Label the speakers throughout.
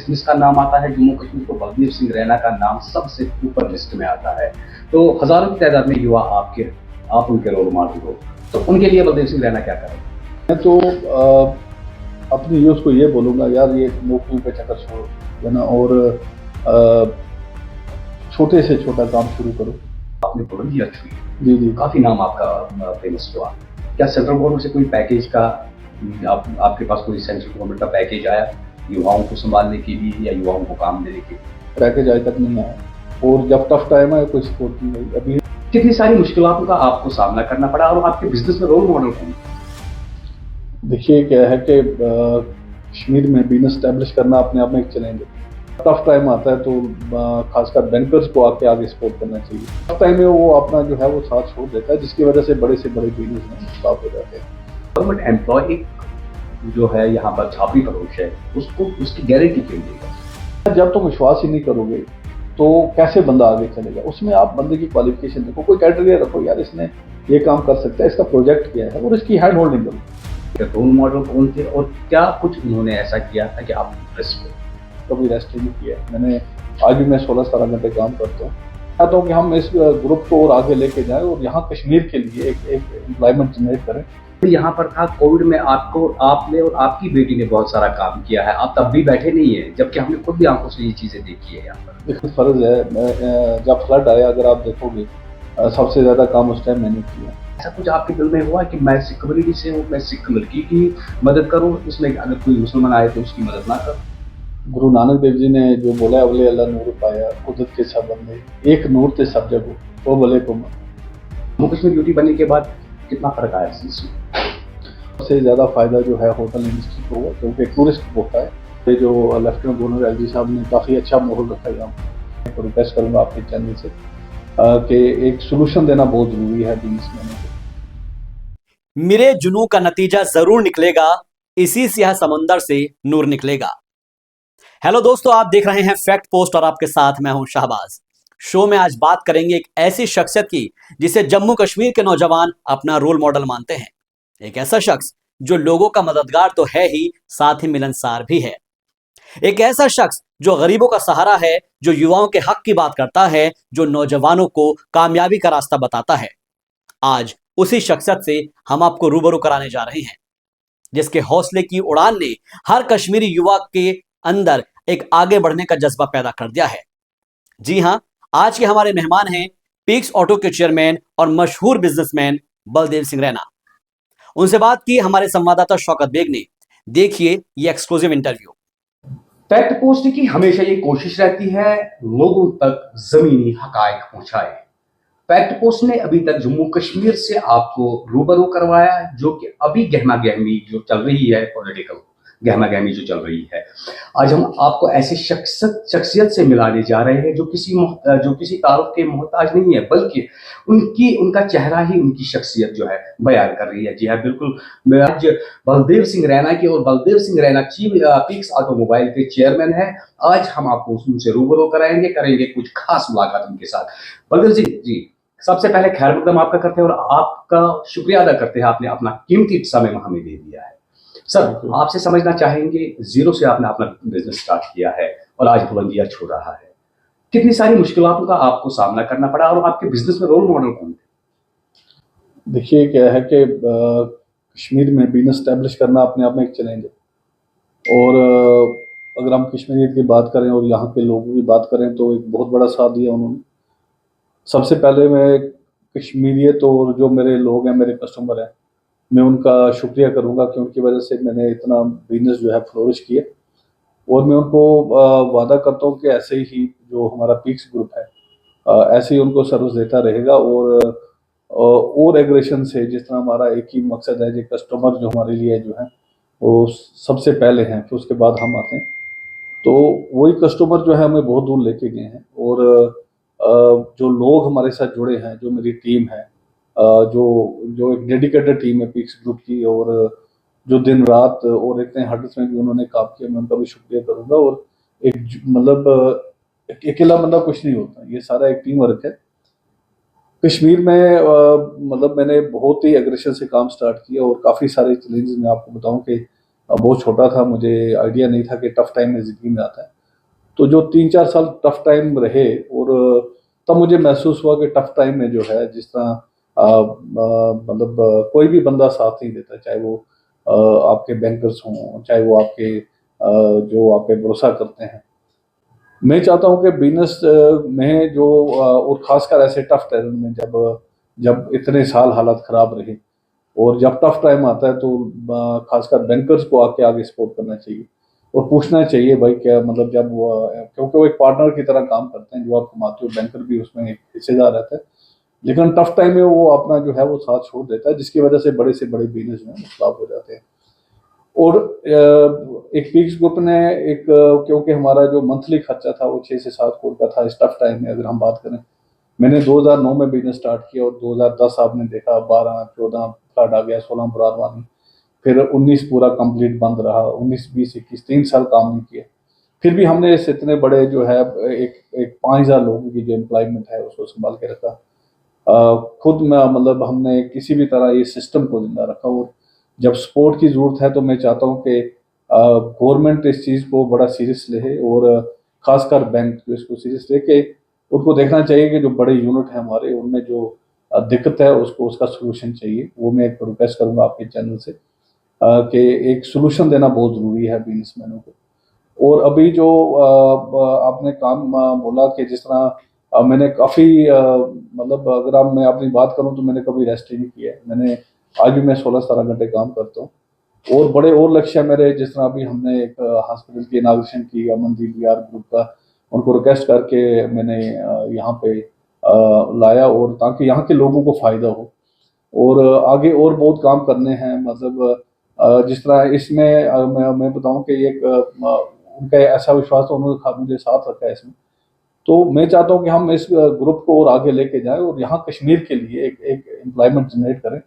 Speaker 1: जिसका नाम आता है जम्मू कश्मीर, तो बलदेव सिंह रैना का नाम सबसे ऊपर लिस्ट में आता है। तो हजारों की तादाद में युवा आप उनके रोल मॉडल हो, तो उनके लिए बलदेव सिंह रैना क्या करें?
Speaker 2: मैं तो अपनी यूथ को ये बोलूँगा, यार ये नौकरी पे चक्कर छोड़ो, है ना, और छोटे से छोटा काम शुरू करो।
Speaker 1: आपने बुलंदियां छुई,
Speaker 2: जी जी,
Speaker 1: काफी नाम आपका फेमस हुआ। क्या सेंट्रल गवर्नमेंट से कोई पैकेज का आपके पास कोई सेंट्रल गवर्नमेंट का पैकेज आया युवाओं को संभालने के लिए या युवाओं को काम देने के लिए?
Speaker 2: पैकेज आज तक नहीं आया, और जब टफ टाइम है कोई सपोर्ट नहीं हुई अभी।
Speaker 1: कितनी सारी मुश्किलों का आपको सामना करना पड़ा और आपके बिजनेस में रोल मॉडल कौन?
Speaker 2: देखिए क्या है कि कश्मीर में बिजनेस स्टैब्लिश करना अपने आप में एक चैलेंज है। टफ टाइम आता है तो खासकर बैंकर्स को आगे सपोर्ट करना चाहिए। टफ टाइम में वो अपना जो है वो साथ छोड़ देता है, जिसकी वजह से बड़े बिजनेस में स्टॉप हो जाते हैं।
Speaker 1: गवर्नमेंट एम्प्लॉय जो है यहाँ पर छापी फरोश है, उसको उसकी गारंटी क्यों देगा?
Speaker 2: जब तुम विश्वास ही नहीं करोगे तो कैसे बंदा आगे चलेगा? उसमें आप बंदे की क्वालिफिकेशन देखो, कोई क्राइटेरिया रखो, यार इसने ये काम कर सकता है, इसका प्रोजेक्ट क्या है, और इसकी हैंड होल्डिंग करो।
Speaker 1: रोल मॉडल कौन थे और क्या कुछ उन्होंने ऐसा किया था कि आप इंटरेस्ट हो?
Speaker 2: कभी रेस्ट नहीं किया मैंने। आज भी मैं 16-17 घंटे काम करता हूँ। चाहता हूँ कि हम इस ग्रुप को और आगे लेके जाएं और यहाँ कश्मीर के लिए एक एम्प्लॉयमेंट जनरेट करें।
Speaker 1: यहाँ पर था कोविड में आपने और आपकी बेटी ने बहुत सारा काम किया है, आप तब भी बैठे नहीं है, जबकि हमने खुद भी आंखों से ये चीजें देखी है। यहाँ पर
Speaker 2: देखो फर्ज है, जब फ्लड आया अगर आप देखोगे सबसे ज्यादा काम उस टाइम मैंने किया।
Speaker 1: ऐसा कुछ आपके दिल में हुआ कि मैं सिख कम्युनिटी से हूँ, मैं सिख लड़की की मदद करूँ, इसमें अगर कोई मुसलमान आए तो उसकी मदद ना करूँ?
Speaker 2: गुरु नानक देव जी ने जो बोला, अवले अल्लाह नूर पाया कुदरत के सब बंदे, एक नूर ते सब जगो वो भले को।
Speaker 1: जम्मू कश्मीर यूटी बनने के बाद कितना फर्क आया इस चीज में?
Speaker 2: सबसे ज़्यादा फायदा जो है होटल इंडस्ट्री को हुआ, क्योंकि टूरिस्ट होता है। ये जो लेफ्टिनेंट गवर्नर एलजी साहब ने काफ़ी अच्छा माहौल रखा है यहाँ। तो रिक्वेस्ट करूँगा आपके चैनल से कि एक सोल्यूशन देना बहुत ज़रूरी है बिजनेसमैनों को।
Speaker 3: मेरे जुनू का नतीजा जरूर निकलेगा, इसी सियाह समंदर से नूर निकलेगा। हेलो दोस्तों, आप देख रहे हैं फैक्ट पोस्ट और आपके साथ मैं हूं शाहबाज। शो में आज बात करेंगे एक ऐसी शख्सियत की जिसे जम्मू कश्मीर के नौजवान अपना रोल मॉडल मानते हैं। एक ऐसा शख्स जो लोगों का मददगार तो है ही, साथ ही मिलनसार भी है। एक ऐसा शख्स जो गरीबों का सहारा है, जो युवाओं के हक की बात करता है, जो नौजवानों को कामयाबी का रास्ता बताता है। आज उसी शख्सियत से हम आपको रूबरू कराने जा रहे हैं, जिसके हौसले की उड़ान ने हर कश्मीरी युवा के अंदर एक आगे बढ़ने का जज्बा पैदा कर दिया है। जी हां, आज के हमारे मेहमान हैं पीक्स ऑटो के चेयरमैन और मशहूर बिजनेसमैन बलदेव सिंह रैना। उनसे बात की हमारे संवाददाता शौकत बेग ने। देखिए ये एक्सक्लूसिव इंटरव्यू।
Speaker 1: फैक्ट पोस्ट की हमेशा ये कोशिश रहती है लोगों तक जमीनी हकायक पहुंचाए। फैक्ट पोस्ट ने अभी तक जम्मू कश्मीर से आपको रूबरू करवाया, जो कि अभी गहमा गहमी जो चल रही है, पॉलिटिकल गहमा गहमी जो चल रही है। आज हम आपको ऐसे शख्सियत से मिलाने जा रहे हैं जो किसी तारुफ के मोहताज नहीं है, बल्कि उनका चेहरा ही उनकी शख्सियत जो है बयान कर रही है। जी हाँ, बिल्कुल। आज बलदेव सिंह रैना की, और बलदेव सिंह रैना पीक्स ऑटोमोबाइल के चेयरमैन है। आज हम आपको उनसे रूबरू करेंगे कुछ खास मुलाकात उनके साथ। बलदेव सिंह जी, सबसे पहले खैर मकदम आपका करते हैं और आपका शुक्रिया अदा करते हैं, आपने अपना कीमती समय हमें दे दिया है। सर, आपसे समझना चाहेंगे, जीरो से आपने अपना बिजनेस स्टार्ट किया है और आज बुलंदियां छू रहा है। कितनी सारी मुश्किलों का आपको सामना करना पड़ा और आपके बिजनेस में रोल मॉडल कौन थे?
Speaker 2: देखिए क्या है कि कश्मीर में बिजनेस स्टैब्लिश करना अपने आप में एक चैलेंज है, और अगर हम कश्मीरियत की बात करें और यहाँ के लोगों की बात करें तो एक बहुत बड़ा साथ दिया उन्होंने। सबसे पहले मैं कश्मीरियत और जो मेरे लोग हैं, मेरे कस्टमर हैं, मैं उनका शुक्रिया करूंगा कि उनकी वजह से मैंने इतना बिजनेस जो है फ्लोरिश किया। और मैं उनको वादा करता हूँ कि ऐसे ही जो हमारा पीक्स ग्रुप है ऐसे ही उनको सर्विस देता रहेगा, और एग्रेशन से, जिस तरह हमारा एक ही मकसद है, जो कस्टमर जो हमारे लिए जो है वो सबसे पहले हैं, फिर उसके बाद हम आते हैं। तो वही कस्टमर जो है हमें बहुत दूर लेके गए हैं, और जो लोग हमारे साथ जुड़े हैं, जो मेरी टीम है, जो एक डेडिकेटेड टीम है पीक्स ग्रुप की, और जो दिन रात और इतने हार्ड्स में भी उन्होंने काम किया, मैं उनका भी शुक्रिया करूंगा। और एक मतलब अकेला बंदा कुछ नहीं होता, ये सारा एक टीम वर्क है। कश्मीर में मतलब मैंने बहुत ही एग्रेशन से काम स्टार्ट किया, और काफ़ी सारे चैलेंजेस मैं आपको बताऊं कि बहुत छोटा था, मुझे आइडिया नहीं था कि टफ टाइम में ज़िंदगी में आता है। तो जो 3-4 साल टफ टाइम रहे, और तब मुझे महसूस हुआ कि टफ टाइम में जो है, जिस तरह मतलब कोई भी बंदा साथ नहीं देता, चाहे वो आपके बैंकर्स हों, चाहे वो आपके जो आप पे भरोसा करते हैं। मैं चाहता हूँ कि बिजनेस में जो और ख़ासकर ऐसे टफ टाइम में, जब जब इतने साल हालात ख़राब रहे और जब टफ टाइम आता है, तो खासकर बैंकर्स को आके आगे सपोर्ट करना चाहिए और पूछना चाहिए भाई क्या मतलब, जब वो क्योंकि वो एक पार्टनर की तरह काम करते हैं, जो आप कमाते हो बैंकर भी उसमें एक हिस्सेदार रहता है, लेकिन टफ टाइम में वो अपना जो है वो साथ छोड़ देता है, जिसकी वजह से बड़े से बड़े बिजनेस में खराब हो जाते हैं। और एक फिक्स ग्रुप ने एक क्योंकि हमारा जो मंथली खर्चा था वो 6 से 7 करोड़ का था इस टफ टाइम में, अगर हम बात करें। मैंने 2009 में बिजनेस स्टार्ट किया और 2010 आपने देखा, 12, 14 फ्लड आ गया, 16 बुरारवानी, फिर 19 पूरा कंप्लीट बंद रहा, 19, 20, 21 3 साल काम नहीं किया। फिर भी हमने इस इतने बड़े जो है एक 5000 लोगों की जो एम्प्लॉयमेंट है उसको संभाल के रखा। खुद में मतलब हमने किसी भी तरह ये सिस्टम को जिंदा रखा। और जब सपोर्ट की ज़रूरत है तो मैं चाहता हूँ कि गवर्नमेंट इस चीज़ को बड़ा सीरियस ले, और ख़ासकर बैंक जो इसको सीरियस ले के उनको देखना चाहिए कि जो बड़े यूनिट हैं हमारे, उनमें जो दिक्कत है उसको उसका सोल्यूशन चाहिए। वो मैं एक रिक्वेस्ट करूँगा आपके चैनल से कि एक सोल्यूशन देना बहुत ज़रूरी है बिजनेसमैनों को। और अभी जो आपने काम बोला कि जिस तरह मैंने काफ़ी मतलब अगर आप मैं अपनी बात करूं तो मैंने कभी रेस्ट ही नहीं किया है। मैंने आज भी मैं 16-17 घंटे काम करता हूं, और बड़े और लक्ष्य है मेरे। जिस तरह अभी हमने एक हॉस्पिटल की इनाग्रेशन की अमनदीप वीआर ग्रुप का, उनको रिक्वेस्ट करके मैंने यहाँ पे लाया, और ताकि यहाँ के लोगों को फ़ायदा हो। और आगे और बहुत काम करने हैं, मतलब जिस तरह इसमें मैं बताऊं कि एक उनका ऐसा विश्वास तो उन्होंने मुझे साथ रखा है इसमें। तो मैं चाहता हूं कि हम इस ग्रुप को और आगे लेके जाएं और यहाँ कश्मीर के लिए एक एक एम्प्लॉयमेंट जनरेट करें,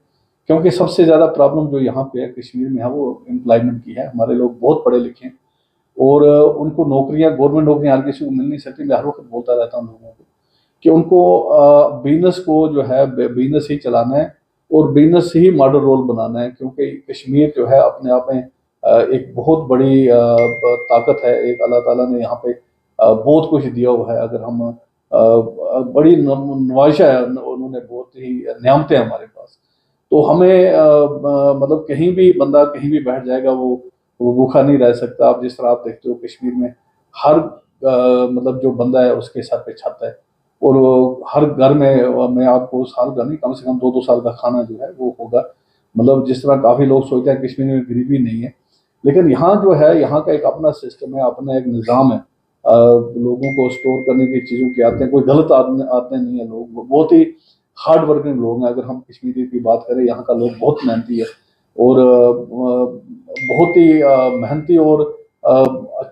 Speaker 2: क्योंकि सबसे ज़्यादा प्रॉब्लम जो यहाँ पे है कश्मीर में है वो एम्प्लॉयमेंट की है। हमारे लोग बहुत पढ़े लिखे हैं और उनको नौकरियाँ, गवर्नमेंट नौकरियाँ हर किसी को मिल नहीं सकती। मैं हर वक्त बोलता रहता हूँ लोगों को कि उनको बिजनेस को जो है बिजनेस ही चलाना है और बिजनेस ही मॉडल रोल बनाना है, क्योंकि कश्मीर जो है अपने आप में एक बहुत बड़ी ताकत है। एक अल्लाह ताला ने यहाँ पे बहुत कुछ दिया हुआ है। अगर हम बड़ी नवाइशा है, उन्होंने बहुत ही नियामतें हमारे पास। तो हमें मतलब कहीं भी बंदा कहीं भी बैठ जाएगा, वो भूखा नहीं रह सकता। आप जिस तरह आप देखते हो कश्मीर में हर मतलब जो बंदा है उसके सर पे छत है, और हर घर में मैं आपको साल का नहीं, कम से कम 2-2 साल का खाना जो है वो होगा। मतलब जिस तरह काफ़ी लोग सोचते हैं कश्मीर में गरीबी नहीं है, लेकिन यहाँ जो है यहाँ का एक अपना सिस्टम है, अपना एक निज़ाम है। लोगों को स्टोर करने की चीज़ों की आते हैं, कोई गलत आते नहीं है। लोग बहुत ही हार्ड वर्किंग लोग हैं। अगर हम कश्मीरी की बात करें, यहाँ का लोग बहुत मेहनती है और बहुत ही मेहनती और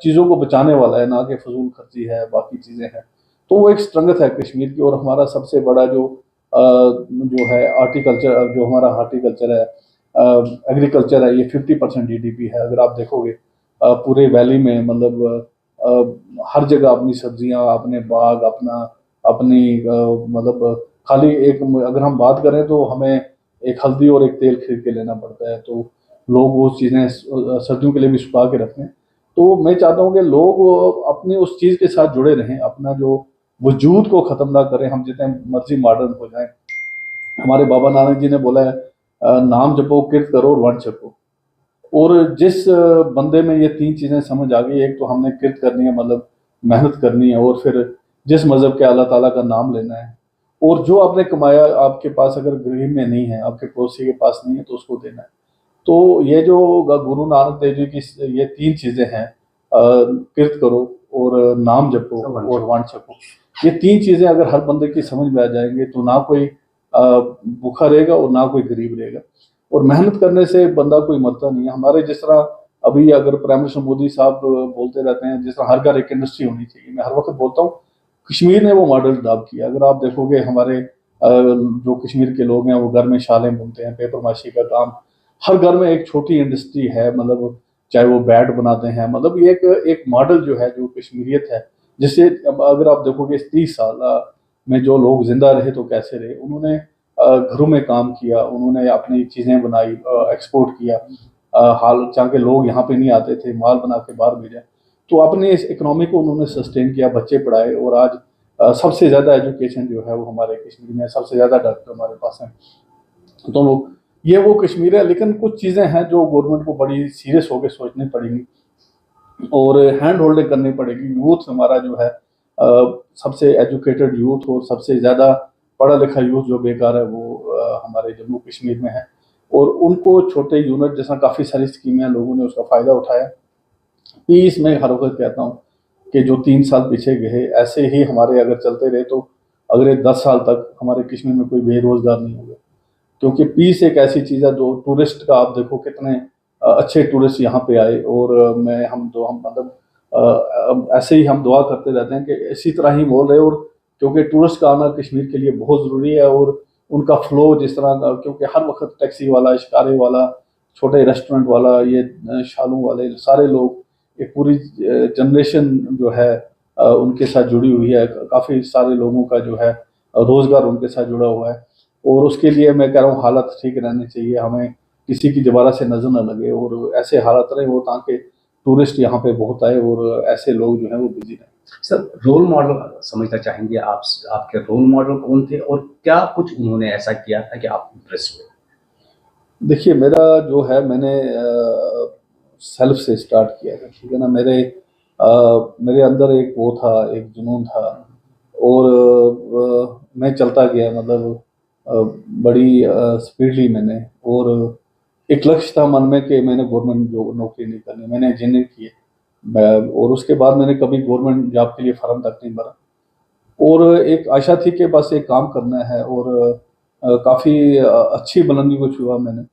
Speaker 2: चीज़ों को बचाने वाला है, ना कि फजूल खर्ची है, बाकी चीज़ें हैं। तो वो एक स्ट्रेंथ है कश्मीर की। और हमारा सबसे बड़ा जो है आर्टिकल्चर, जो हमारा हार्टिकल्चर है, एग्रीकल्चर है, ये 50% जीडीपी है। अगर आप देखोगे पूरे वैली में, मतलब हर जगह अपनी सब्जियां, अपने बाग, अपनी मतलब खाली एक, अगर हम बात करें तो हमें एक हल्दी और एक तेल खरीद के लेना पड़ता है, तो लोग वो चीज़ें सर्दियों के लिए भी सुखा के रखते हैं। तो मैं चाहता हूँ कि लोग अपनी उस चीज़ के साथ जुड़े रहें, अपना जो वजूद को ख़त्म ना करें। हम जितने मर्जी मॉडर्न हो जाएं, हमारे बाबा नानक जी ने बोला है नाम जपो, किरत करो और वन छको। और जिस बंदे में ये 3 चीज़ें समझ आ गई, एक तो हमने किरत करनी है, मतलब मेहनत करनी है, और फिर जिस मज़हब के अल्लाह ताला का नाम लेना है, और जो आपने कमाया आपके पास अगर गरीब में नहीं है, आपके पड़ोसी के पास नहीं है, तो उसको देना है। तो ये जो गुरु नानक देव जी की ये 3 चीज़ें हैं, किरत करो और नाम जपो और वन छको, ये 3 चीज़ें अगर हर बंदे की समझ में आ जाएंगे तो ना कोई भूखा रहेगा और ना कोई गरीब रहेगा। और मेहनत करने से बंदा कोई मरता नहीं है। हमारे जिस तरह अभी अगर प्राइम मिनिस्टर मोदी साहब बोलते रहते हैं, जिस तरह हर घर एक इंडस्ट्री होनी चाहिए, मैं हर वक्त बोलता हूँ कश्मीर ने वो मॉडल अडॉप्ट किया। अगर आप देखोगे हमारे जो कश्मीर के लोग हैं वो घर में शालें बुनते हैं, पेपर माशी का काम, हर घर में एक छोटी इंडस्ट्री है। मतलब चाहे वो बैट बनाते हैं, मतलब ये एक मॉडल जो है, जो कश्मीरियत है, जिससे अगर आप देखोगे इस 30 साल में जो लोग जिंदा रहे तो कैसे रहे। उन्होंने घरों में काम किया, उन्होंने अपनी चीज़ें बनाई, एक्सपोर्ट किया। हाल चाह के लोग यहाँ पे नहीं आते थे, माल बना के बाहर भेजा। तो अपने इस इकोनॉमी को उन्होंने सस्टेन किया, बच्चे पढ़ाए, और आज सबसे ज़्यादा एजुकेशन जो है वो हमारे कश्मीर में, सबसे ज़्यादा डॉक्टर हमारे पास हैं। तो ये वो कश्मीर है, लेकिन कुछ चीज़ें हैं जो गवर्नमेंट को बड़ी सीरियस होकर सोचनी पड़ेंगी और हैंड होल्डिंग करनी पड़ेगी। यूथ हमारा जो है सबसे एजुकेटेड यूथ और सबसे ज़्यादा पढ़ा लिखा यूथ जो बेकार है वो हमारे जम्मू कश्मीर में है, और उनको छोटे यूनिट जैसा काफ़ी सारी स्कीमें हैं, लोगों ने उसका फ़ायदा उठाया। पीस में हर वक्त कहता हूँ कि जो 3 साल पीछे गए ऐसे ही हमारे अगर चलते रहे तो अगले 10 साल तक हमारे कश्मीर में कोई बेरोजगार नहीं होगा, क्योंकि पीस एक ऐसी चीज़ है जो टूरिस्ट का, आप देखो कितने अच्छे टूरिस्ट यहाँ पे आए, और हम मतलब ऐसे ही हम दुआ करते रहते हैं कि इसी तरह ही बोल रहे, और क्योंकि टूरिस्ट का आना कश्मीर के लिए बहुत ज़रूरी है, और उनका फ्लो जिस तरह का, क्योंकि हर वक्त टैक्सी वाला, शिकारे वाला, छोटे रेस्टोरेंट वाला, ये शालों वाले सारे लोग, एक पूरी जनरेशन जो है उनके साथ जुड़ी हुई है। काफ़ी सारे लोगों का जो है रोज़गार उनके साथ जुड़ा हुआ है, और उसके लिए मैं कह रहा हूँ हालात ठीक रहने चाहिए, हमें किसी की दोबारा से नज़र न लगे, और ऐसे हालात रहे हो ताकि टूरिस्ट यहाँ पे बहुत आए और ऐसे लोग जो हैं वो बिजी रहें।
Speaker 1: सर, रोल मॉडल समझना चाहेंगे आप, आपके रोल मॉडल कौन थे और क्या कुछ उन्होंने ऐसा किया था कि आप इम्प्रेस हुए?
Speaker 2: देखिए, मेरा जो है, मैंने सेल्फ से स्टार्ट किया था, ठीक है ना। मेरे अंदर एक वो था, एक जुनून था, और मैं चलता गया, मतलब बड़ी स्पीडली मैंने, और एक लक्ष्य था मन में कि मैंने गवर्नमेंट जो नौकरी नहीं करनी, मैंने इंजीनियर की है, और उसके बाद मैंने कभी गवर्नमेंट जॉब के लिए फॉर्म तक नहीं भरा, और एक आशा थी कि बस एक काम करना है, और काफ़ी अच्छी बुलंदी को छुआ मैंने,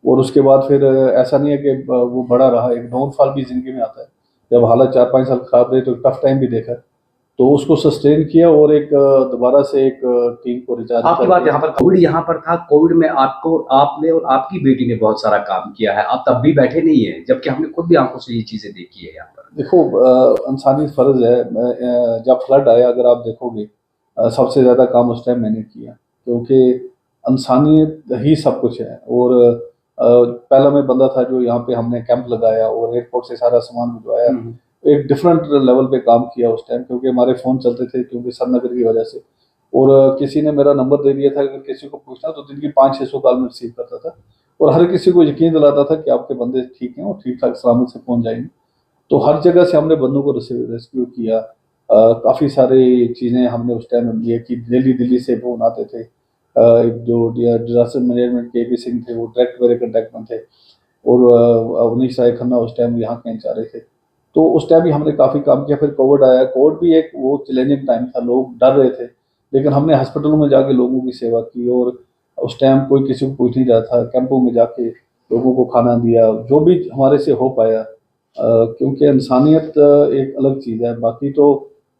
Speaker 2: और उसके बाद फिर ऐसा नहीं है कि वो बड़ा रहा, एक डाउनफॉल भी ज़िंदगी में आता है। जब हालत 4-5 साल खराब रही तो टफ टाइम भी देखा, तो उसको सस्टेन किया, और एक दोबारा से एक टीम को रिचार्ज
Speaker 1: आपकी
Speaker 2: करके।
Speaker 1: बात यहाँ पर, कोविड यहाँ पर था, कोविड में आपको, आपने और आपकी बेटी ने बहुत सारा काम किया है, आप तब भी बैठे नहीं है, जबकि हमने खुद भी आंखों से ये चीजें देखी है यहाँ पर।
Speaker 2: देखो, इंसानी फ़र्ज़ है, जब फ्लड आया अगर आप देखोगे, सबसे ज़्यादा काम उस टाइम मैंने किया, क्योंकि इंसानियत ही सब कुछ है, और पहला मैं बंदा था जो यहाँ पे हमने कैंप लगाया और एयरपोर्ट से सारा सामान भिजवाया। एक डिफरेंट लेवल पे काम किया उस टाइम, क्योंकि हमारे फ़ोन चलते थे, क्योंकि श्रीनगर की वजह से, और किसी ने मेरा नंबर दे दिया था, अगर किसी को पूछना तो दिन की 500-600 कॉल में रिसीव करता था, और हर किसी को यकीन दिलाता था कि आपके बंदे ठीक हैं और ठीक ठाक सलामत से पहुँच जाएंगे। तो हर जगह से हमने बंदों को रेस्क्यू किया। काफ़ी सारी चीज़ें हमने उस टाइम ये की। दिल्ली से फ़ोन आते थे, एक जो डिजास्टर मैनेजमेंट के पी सिंह थे, वो डायरेक्ट मेरे कॉन्टैक्ट में थे, और अवनीश राय खन्ना उस टाइम यहाँ के इंचार्ज थे। तो उस टाइम भी हमने काफ़ी काम किया। फिर कोविड आया, कोविड भी एक वो चैलेंजिंग टाइम था, लोग डर रहे थे, लेकिन हमने हॉस्पिटलों में जाके लोगों की सेवा की, और उस टाइम कोई किसी को पूछ नहीं रहा था, कैंपों में जाके लोगों को खाना दिया, जो भी हमारे से हो पाया, क्योंकि इंसानियत एक अलग चीज़ है। बाकी तो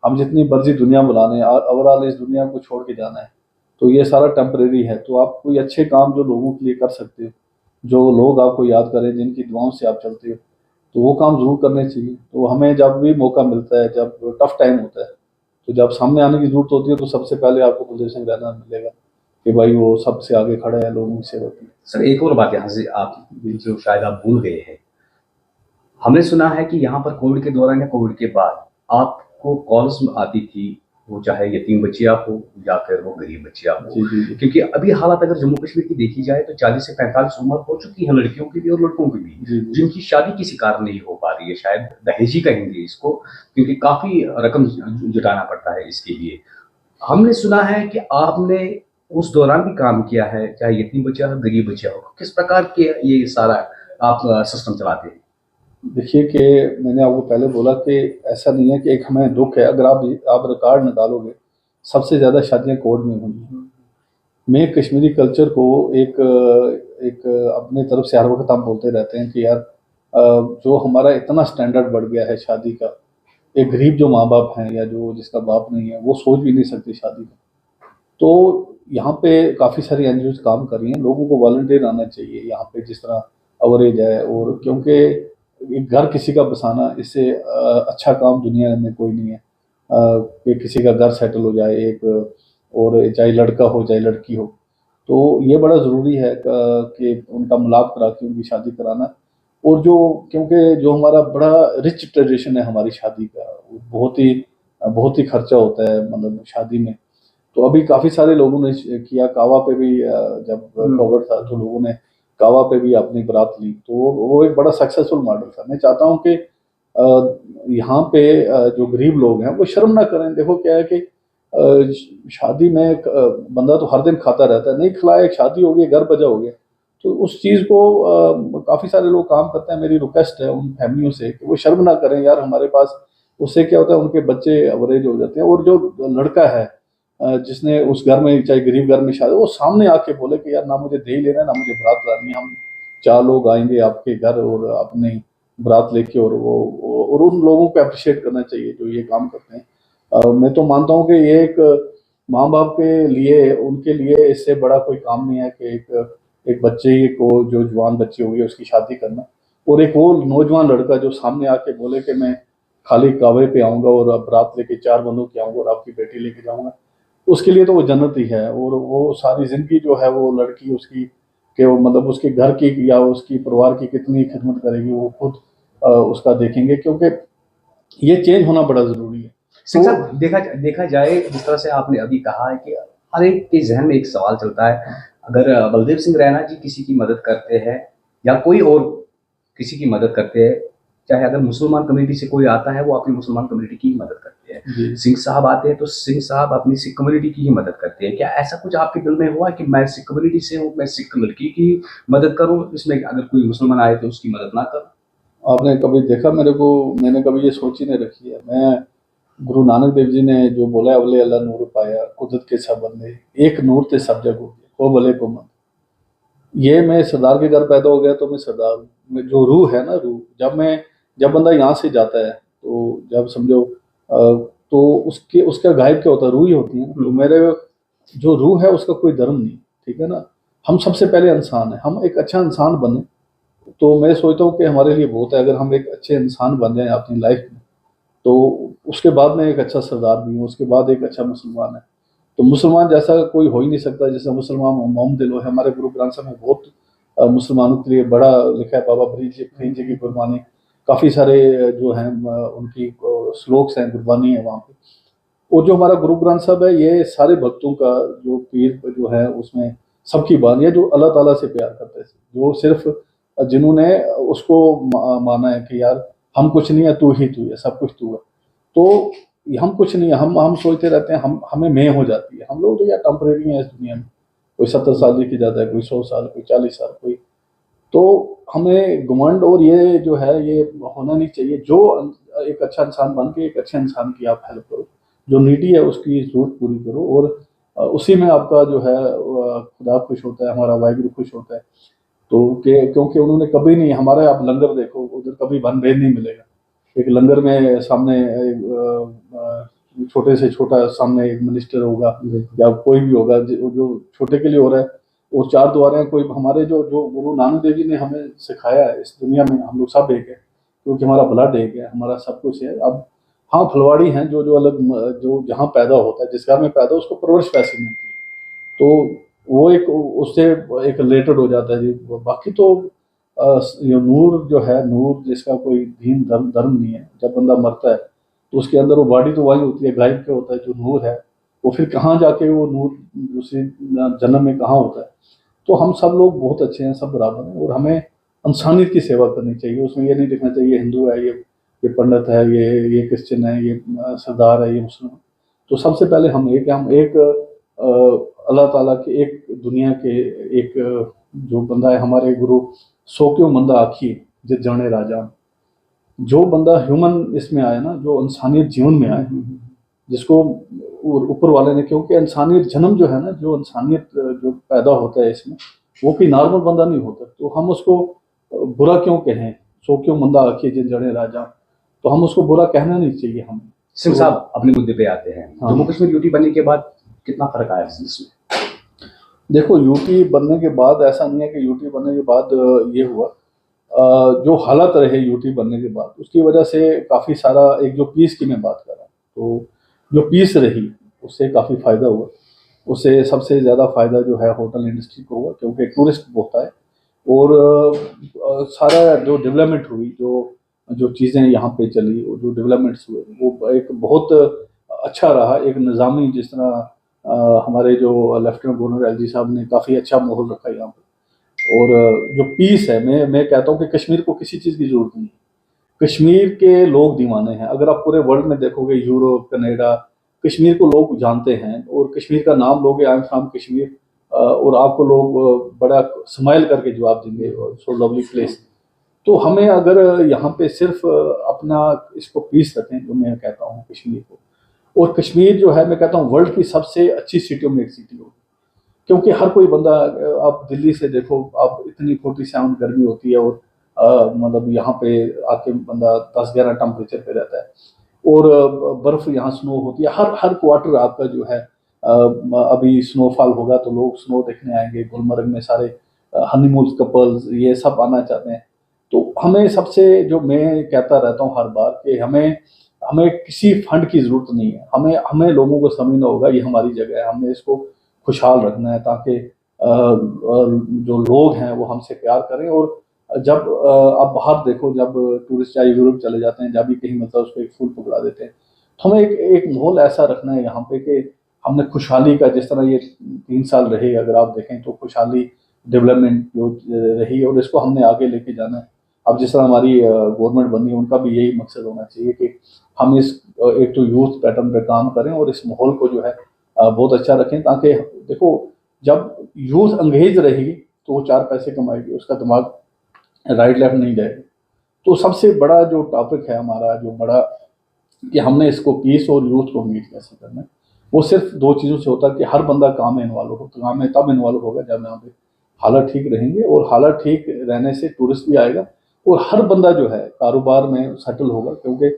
Speaker 2: हम जितनी मर्जी दुनिया बुला लें, ओवरऑल इस दुनिया को छोड़ के जाना है, तो ये सारा टेम्परेरी है। तो आप कोई अच्छे काम जो लोगों के लिए कर सकते हो, जो लोग आपको याद करें, जिनकी दुआओं से आप चलते हो, तो वो काम ज़रूर करने चाहिए। तो हमें जब भी मौका मिलता है, जब टफ टाइम होता है, तो जब सामने आने की ज़रूरत होती है, तो सबसे पहले आपको कुलदीप सिंह राणा मिलेगा कि भाई वो सबसे आगे खड़ा है लोगों की सेवा की।
Speaker 1: सर, एक और बात यहाँ से आप, जो शायद आप भूल गए हैं, हमने सुना है कि यहाँ पर कोविड के दौरान या कोविड के बाद आपको कॉल्स आती थी, वो चाहे यतीम बच्चियाँ हो या फिर वो गरीब बच्चियाँ हो, क्योंकि अभी हालात अगर जम्मू कश्मीर की देखी जाए तो 40 से 45 उम्र हो चुकी है लड़कियों की भी और लड़कों की भी, जिनकी शादी किसी कारण नहीं हो पा रही है, शायद दहेजी कहेंगे इसको, क्योंकि काफी रकम जुटाना पड़ता है इसके लिए। हमने सुना है कि आपने उस दौरान भी काम किया है, चाहे यतीम बच्चियाँ हो, गरीब बच्चियाँ हो, किस प्रकार के ये सारा आप सिस्टम चलाते हैं?
Speaker 2: देखिए कि मैंने आपको पहले बोला कि ऐसा नहीं है कि एक हमें दुख है, अगर आप रिकॉर्ड निकालोगे, सबसे ज़्यादा शादियाँ कोविड में हुई हैं। मैं कश्मीरी कल्चर को एक अपने तरफ से हर वक्त हम बोलते रहते हैं कि यार, जो हमारा इतना स्टैंडर्ड बढ़ गया है शादी का, एक गरीब जो माँ बाप हैं या जो जिसका बाप नहीं है, वो सोच भी नहीं सकती शादी का। तो यहाँ पे काफ़ी सारी एनजीओज काम कर रही हैं, लोगों को वॉलंटियर आना चाहिए यहाँ पे, जिस तरह अवरेज है, और क्योंकि एक घर किसी का बसाना, इससे अच्छा काम दुनिया में कोई नहीं है, कि किसी का घर सेटल हो जाए एक, और चाहे लड़का हो चाहे लड़की हो, तो ये बड़ा ज़रूरी है कि उनका मिलाप करा के उनकी शादी कराना। और जो क्योंकि जो हमारा बड़ा रिच ट्रेडिशन है हमारी शादी का, वो बहुत ही खर्चा होता है मतलब शादी में। तो अभी काफ़ी सारे लोगों ने किया, कावा पे भी जब कोविड था तो लोगों ने कावा पे भी अपनी बारात ली, तो वो एक बड़ा सक्सेसफुल मॉडल था। मैं चाहता हूँ कि यहाँ पे जो गरीब लोग हैं वो शर्म ना करें। देखो क्या है कि शादी में बंदा तो हर दिन खाता रहता है, नहीं खिलाया, एक शादी हो गई, घर बजा हो गया, तो उस चीज़ को काफ़ी सारे लोग काम करते हैं। मेरी रिक्वेस्ट है उन फैमिलियों से कि वो शर्म ना करें यार, हमारे पास उससे क्या होता है, उनके बच्चे अवरेज हो जाते हैं। और जो लड़का है जिसने उस घर में, चाहे गरीब घर में शादी, वो सामने आके बोले कि यार ना मुझे दही लेना है ना मुझे बारात लानी है, हम 4 लोग आएंगे आपके घर और अपनी बारात लेके, और उन लोगों को अप्रिशिएट करना चाहिए जो ये काम करते हैं। मैं तो मानता हूँ कि ये एक माँ बाप के लिए, उनके लिए इससे बड़ा कोई काम नहीं है कि एक बच्चे को, जो जवान बच्ची होगी उसकी शादी करना, और एक वो नौजवान लड़का जो सामने आके बोले कि मैं खाली कावे पे आऊँगा और बारात लेके 4 बंदों की आऊँगा और आपकी बेटी लेके जाऊँगा, उसके लिए तो वो जन्नत ही है। और वो सारी ज़िंदगी जो है वो लड़की उसकी, कि वो मतलब उसके घर की या उसकी परिवार की कितनी खिदमत करेगी, वो खुद उसका देखेंगे, क्योंकि ये चेंज होना बड़ा ज़रूरी है।
Speaker 1: सिंह साहब, देखा जाए जिस तरह से आपने अभी कहा है कि हर एक के जहन में एक सवाल चलता है, अगर बलदेव सिंह रैना जी किसी की मदद करते हैं या कोई और किसी की मदद करते हैं, चाहे अगर मुसलमान कम्युनिटी से कोई आता है वो अपनी मुसलमान कम्युनिटी की ही मदद करते हैं, सिंह साहब आते हैं तो सिंह साहब अपनी सिख कम्युनिटी की ही मदद करते हैं। क्या ऐसा कुछ आपके दिल में हुआ कि मैं सिख कम्युनिटी से हूँ, मैं सिख लड़की की मदद करूँ, इसमें अगर कोई मुसलमान आए तो उसकी मदद ना करूँ?
Speaker 2: आपने कभी देखा मेरे को? मैंने कभी ये सोच ही नहीं रखी है। मैं, गुरु नानक देव जी ने जो बोला है, अवले अल्लाह नूर पाया कुदरत के सब बंदे, एक नूर ते सब जग हो गया को भले को मंद। ये मैं सरदार के घर पैदा हो गया तो मैं सरदार हूँ। मैं जो रूह है ना, रूह, जब बंदा यहाँ से जाता है तो जब समझो तो उसका गायब क्या होता है, रूह ही होती है ना। तो मेरे जो रूह है उसका कोई धर्म नहीं, ठीक है ना। हम सबसे पहले इंसान है, हम एक अच्छा इंसान बने तो मैं सोचता हूँ कि हमारे लिए बहुत है। अगर हम एक अच्छे इंसान बन जाए अपनी लाइफ में, तो उसके बाद में एक अच्छा सरदार भी हूँ, उसके बाद एक अच्छा मुसलमान है। तो मुसलमान जैसा कोई हो ही नहीं सकता जैसा मुसलमान मोहम्मद दिलो है। हमारे गुरु ग्रंथ साहब में बहुत मुसलमानों के लिए बड़ा लिखा है, बाबा फरीद जी की कुर्बानी, काफ़ी सारे जो हैं उनकी श्लोक्स हैं, कुर्बानी है वहाँ पे। और जो हमारा गुरु ग्रंथ साहब है, ये सारे भक्तों का जो पीर जो है उसमें सबकी बानी है, जो अल्लाह ताला से प्यार करते हैं, जो सिर्फ जिन्होंने उसको माना है कि यार हम कुछ नहीं है, तू ही तू है, सब कुछ तू है। तो हम कुछ नहीं है, हम सोचते रहते हैं, हमें मैं हो जाती है। हम लोग तो यार टेम्परेरी हैं इस दुनिया में, कोई 70 साल की जाता है, कोई 100 साल, कोई 40 साल, कोई। तो हमें घमंड और ये जो है ये होना नहीं चाहिए। जो एक अच्छा इंसान बन के एक अच्छे इंसान की आप हेल्प करो, जो नीडी है उसकी जरूरत पूरी करो, और उसी में आपका जो है खुदा खुश होता है, हमारा वाहिगुरु खुश होता है। तो क्योंकि उन्होंने कभी नहीं, हमारे आप लंगर देखो उधर कभी बन भेद नहीं मिलेगा। एक लंगर में सामने छोटे से छोटा सामने एक मिनिस्टर होगा या कोई भी होगा जो छोटे के लिए हो रहा है, और 4 द्वार हैं। कोई हमारे जो जो गुरु नानक देव जी ने हमें सिखाया है, इस दुनिया में हम लोग सब एक है, क्योंकि हमारा ब्लड एक है, हमारा सब कुछ है। अब हाँ, फुलवाड़ी हैं जो जो अलग, जो जहाँ पैदा होता है, जिस घर में पैदा उसको परवरिश वैसी मिलती है, तो वो एक उससे एक रिलेटेड हो जाता है जी। बाकी तो ये नूर जो है, नूर जिसका कोई दीन धर्म नहीं है, जब बंदा मरता है तो उसके अंदर वो बॉडी तो वही होती है, गायब क्या होता है जो नूर है, वो फिर कहाँ जाके वो नूर दूसरी जन्म में कहाँ होता है। तो हम सब लोग बहुत अच्छे हैं, सब बराबर हैं, और हमें इंसानियत की सेवा करनी चाहिए। उसमें ये नहीं देखना चाहिए ये हिंदू है, ये पंडित है, ये क्रिश्चियन है, ये सरदार है, ये मुस्लिम। तो सबसे पहले हम एक अल्लाह ताला के, एक दुनिया के, एक जो बंदा है हमारे गुरु, सो क्यों मंदा आखी जित जाने राजा। जो बंदा ह्यूमन इसमें आया ना, जो इंसानियत जीवन में आया, जिसको ऊपर वाले ने, क्योंकि इंसानियत जन्म जो है ना, जो इंसानियत जो पैदा होता है इसमें, वो कोई नॉर्मल बंदा नहीं होता। तो हम उसको बुरा क्यों कहें, सो क्यों मंदा आखी जित जड़े राजा, तो हम उसको बुरा कहना नहीं चाहिए हमें।
Speaker 1: सिंह साहब, अपने मुद्दे पे आते हैं।
Speaker 2: हाँ।
Speaker 1: जम्मू कश्मीर यूटी बनने के बाद कितना फर्क आया इसमें?
Speaker 2: देखो, यूटी बनने के बाद ऐसा नहीं है कि यूटी बनने के बाद ये हुआ। जो हालात रहे यूटी बनने के बाद, उसकी वजह से काफ़ी सारा, एक जो पीस की मैं बात कर रहा हूँ, तो जो पीस रही उससे काफ़ी फ़ायदा हुआ। उससे सबसे ज़्यादा फ़ायदा जो है होटल इंडस्ट्री को हुआ, क्योंकि टूरिस्ट बहुत आए। और सारा जो डेवलपमेंट हुई, जो जो चीज़ें यहाँ पे चली और जो डेवलपमेंट्स हुए, वो एक बहुत अच्छा रहा। एक निज़ामी, जिस तरह हमारे जो लेफ्टिनेंट गवर्नर एलजी साहब ने काफ़ी अच्छा माहौल रखा यहाँ पे। और जो पीस है, मैं कहता हूँ कि कश्मीर को किसी चीज़ की ज़रूरत नहीं है। कश्मीर के लोग दीवाने हैं। अगर आप पूरे वर्ल्ड में देखोगे, यूरोप, कनाडा, कश्मीर को लोग जानते हैं। और कश्मीर का नाम लोगे, आई एम फ्रॉम कश्मीर, और आपको लोग बड़ा स्माइल करके जवाब देंगे, सो लवली प्लेस। तो हमें अगर यहाँ पे सिर्फ अपना इसको पीस रखें, जो मैं कहता हूँ कश्मीर को, और कश्मीर जो है, मैं कहता हूँ वर्ल्ड की सबसे अच्छी सिटियों में एक सिटी हो। क्योंकि हर कोई बंदा, आप दिल्ली से देखो, आप इतनी 47 गर्मी होती है, और मतलब यहाँ पे आके बंदा 10-11 टेम्परेचर पे रहता है, और बर्फ यहाँ स्नो होती है। हर हर क्वार्टर आपका जो है, अभी स्नोफॉल होगा तो लोग स्नो देखने आएंगे। गुलमर्ग में सारे हनीमून कपल्स ये सब आना चाहते हैं। तो हमें सबसे, जो मैं कहता रहता हूँ हर बार, कि हमें हमें किसी फंड की ज़रूरत नहीं है। हमें हमें लोगों को समझना होगा ये हमारी जगह है, हमने इसको खुशहाल रखना है, ताकि जो लोग हैं वो हमसे प्यार करें। और जब आप बाहर देखो, जब टूरिस्ट चाहे यूरोप चले जाते हैं, जब भी कहीं मतलब उसको एक फूल पकड़ा देते हैं, तो हमें एक माहौल ऐसा रखना है यहाँ पे कि हमने खुशहाली का, जिस तरह ये 3 साल रहे, अगर आप देखें तो खुशहाली, डेवलपमेंट जो रही, और इसको हमने आगे लेके जाना है। अब जिस तरह हमारी गवर्नमेंट बनी है, उनका भी यही मकसद होना चाहिए कि हम इस एक तो यूथ पैटर्न पे काम करें, और इस माहौल को जो है बहुत अच्छा रखें, ताकि देखो, जब यूथ अंगेज रहेगी तो वो 4 पैसे कमाएगी, उसका दिमाग राइट लेफ्ट नहीं जाएगा। तो सबसे बड़ा जो टॉपिक है हमारा, जो बड़ा, कि हमने इसको पीस और यूथ को मीट कैसे करना है, वो सिर्फ 2 चीज़ों से होता है। कि हर बंदा काम में इन्वॉल्व हो। तो काम में तब इन्वॉल्व होगा जब यहाँ पे हालात ठीक रहेंगे, और हालात ठीक रहने से टूरिस्ट भी आएगा, और हर बंदा जो है कारोबार में सेटल होगा। क्योंकि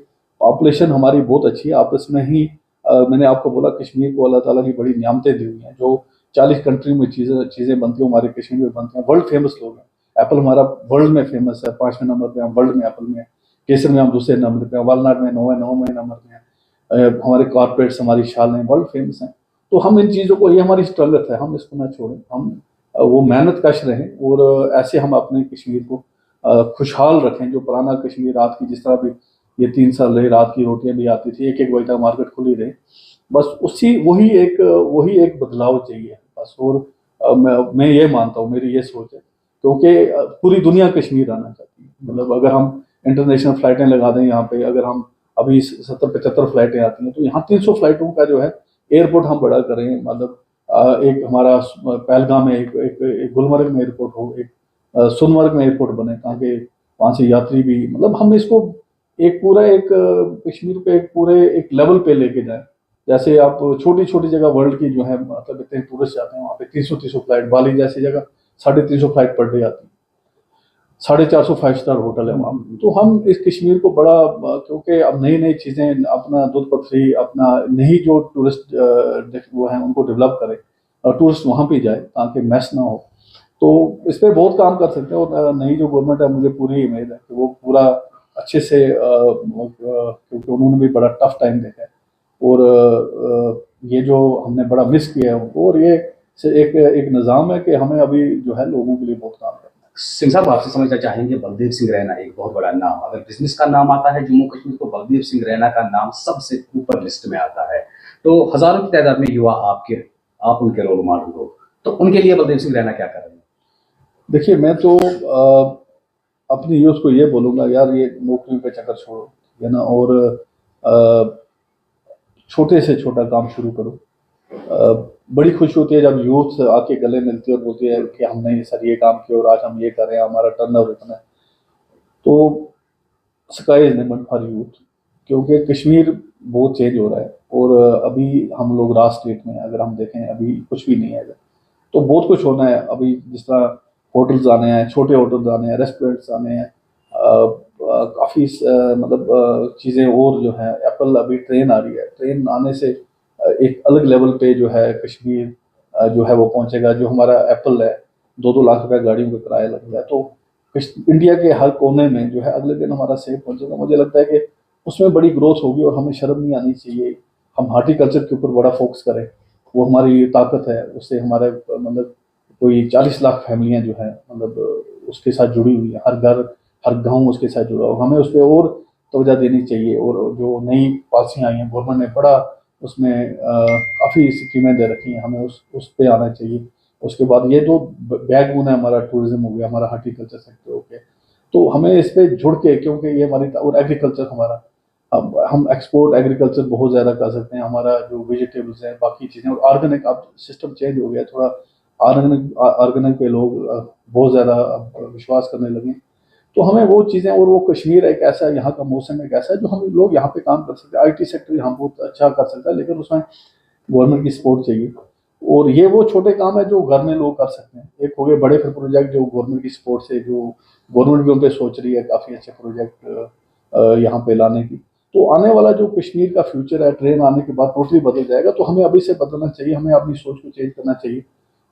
Speaker 2: पॉपुलेशन हमारी बहुत अच्छी है। आपस में ही मैंने आपको बोला, कश्मीर को अल्लाह ताला की बड़ी नियामतें दी हुई हैं। जो 40 कंट्री में चीज़ें बनती हैं, हमारे कश्मीर में बनती हैं। वर्ल्ड फेमस लोग हैं। एप्पल हमारा वर्ल्ड में फेमस है, 5वें नंबर पे हम वर्ल्ड में एप्पल में। केसर में हम दूसरे नंबर पे हैं, वालनाट में 9वें नंबर पे हैं। हमारे कॉर्पोरेट्स, हमारी शालें वर्ल्ड फेमस हैं। तो हम इन चीज़ों को, ये हमारी स्ट्रगल है, हम इसको ना छोड़ें। हम वो मेहनत कश रहें, और ऐसे हम अपने कश्मीर को खुशहाल रखें। जो पुराना कश्मीर, रात की, जिस तरह भी ये 3 साल रहे, रात की रोटियां भी आती थी, 1-1 बजे तक मार्केट खुली रहे। बस वही एक बदलाव चाहिए बस। और मैं ये मानता हूँ, मेरी ये सोच है, क्योंकि पूरी दुनिया कश्मीर आना चाहती है। मतलब अगर हम इंटरनेशनल फ्लाइटें लगा दें यहाँ पे, अगर हम अभी 70-75 फ्लाइटें आती हैं, तो यहाँ 300 फ्लाइटों का जो है एयरपोर्ट हम बड़ा करें। मतलब एक हमारा पहलगाम में एक गुलमर्ग में एयरपोर्ट हो, एक सोनमर्ग में एयरपोर्ट बने, ताकि वहाँ से यात्री भी, मतलब हम इसको एक पूरा एक कश्मीर पे एक पूरे एक लेवल पे लेके जाएं। जैसे आप छोटी छोटी जगह वर्ल्ड की जो है, मतलब इतने टूरिस्ट जाते हैं वहाँ पे, 300 फ्लाइट, बाली जैसी जगह 350 फ्लाइट पर डे आती है। 450 5 स्टार होटल है वहाँ पे। तो हम इस कश्मीर को बड़ा, क्योंकि अब नई नई चीज़ें, अपना दूध पथरी, अपना नई जो टूरिस्ट वो हैं उनको डेवलप करें, और टूरिस्ट वहाँ पे जाए, ताकि मैस ना हो। तो इस पर बहुत काम कर सकते हैं। और नई जो गवर्नमेंट है, मुझे पूरी उम्मीद है कि वो पूरा अच्छे से, क्योंकि उन्होंने भी बड़ा टफ टाइम देखा है। और ये जो हमने बड़ा मिस किया है उनको, और ये एक एक निज़ाम है कि हमें अभी जो है लोगों के लिए बहुत काम करना है।
Speaker 1: सिंह साहब, आपसे समझना चाहेंगे, बलदेव सिंह रैना एक बहुत बड़ा नाम, अगर बिजनेस का नाम आता है जम्मू कश्मीर, तो बलदेव सिंह रैना का नाम सबसे ऊपर लिस्ट में आता है। तो हजारों की तादाद में युवा आप उनके रोल मॉडल हो, तो उनके लिए बलदेव सिंह रैना क्या कर रहे हैं?
Speaker 2: देखिए, मैं तो अपनी यूथ को ये बोलूँगा, यार ये नौकरी पे चक्कर छोड़ो, है ना, और छोटे से छोटा काम शुरू करो। बड़ी खुशी होती है जब यूथ आके गले मिलती है और बोलती है कि हमने सर ये काम किया, और आज हम ये कर रहे हैं, हमारा टर्नओवर इतना है। तो sky is limit for youth. क्योंकि कश्मीर बहुत चेंज हो रहा है, और अभी हम लोग लास्ट स्टेट में, अगर हम देखें अभी कुछ भी नहीं है, तो बहुत कुछ होना है। अभी जिस तरह होटल्स आने हैं, छोटे होटल्स आने हैं, रेस्टोरेंट्स आने हैं, काफ़ी मतलब चीज़ें, और जो है एप्पल, अभी ट्रेन आ रही है। ट्रेन आने से एक अलग लेवल पे जो है कश्मीर जो है वो पहुंचेगा। जो हमारा एप्पल है, 2-2 लाख रुपए गाड़ियों का किराया लगता है, तो इंडिया के हर कोने में जो है अगले दिन हमारा सेब पहुंचेगा। मुझे लगता है कि उसमें बड़ी ग्रोथ होगी, और हमें शर्म नहीं आनी चाहिए। हम हार्टिकल्चर के ऊपर बड़ा फोकस करें, वो हमारी ताकत है। उससे हमारे मतलब कोई 40 लाख फैमिलियाँ जो हैं, मतलब उसके साथ जुड़ी हुई है, हर घर हर गांव उसके साथ जुड़ा हुआ। हमें उस पर और तवज्जो देनी चाहिए। और जो नई पॉलिसियाँ आई हैं गवर्नमेंट ने बड़ा उसमें काफ़ी स्कीमें दे रखी हैं, हमें उस पे आना चाहिए। उसके बाद ये जो बैकबोन है हमारा, टूरिज्म हो गया, हमारा हॉर्टिकल्चर सेक्टर हो गया, तो हमें इस पे जुड़ के, क्योंकि ये हमारी, और एग्रीकल्चर हमारा, अब हम एक्सपोर्ट एग्रीकल्चर बहुत ज़्यादा कर सकते हैं। हमारा जो वेजिटेबल्स हैं, बाकी चीज़ें, और ऑर्गेनिक, अब सिस्टम चेंज हो गया थोड़ा, ऑर्गेनिक पे लोग बहुत ज़्यादा अब विश्वास करने लगे। तो हमें वो चीज़ें, और वो कश्मीर एक ऐसा, यहाँ का मौसम एक ऐसा है जो हम लोग यहाँ पे काम कर सकते हैं। IT सेक्टर यहाँ बहुत अच्छा कर सकता है, लेकिन उसमें गवर्नमेंट की सपोर्ट चाहिए। और ये वो छोटे काम है जो घर में लोग कर सकते हैं। एक हो गए बड़े फिर प्रोजेक्ट जो गवर्नमेंट की सपोर्ट से, जो गवर्नमेंट भी उन पे सोच रही है काफ़ी अच्छे प्रोजेक्ट यहाँ पे लाने की। तो आने वाला जो कश्मीर का फ्यूचर है, ट्रेन आने के बाद टोटली बदल जाएगा। तो हमें अभी से बदलना चाहिए, हमें अपनी सोच को चेंज करना चाहिए।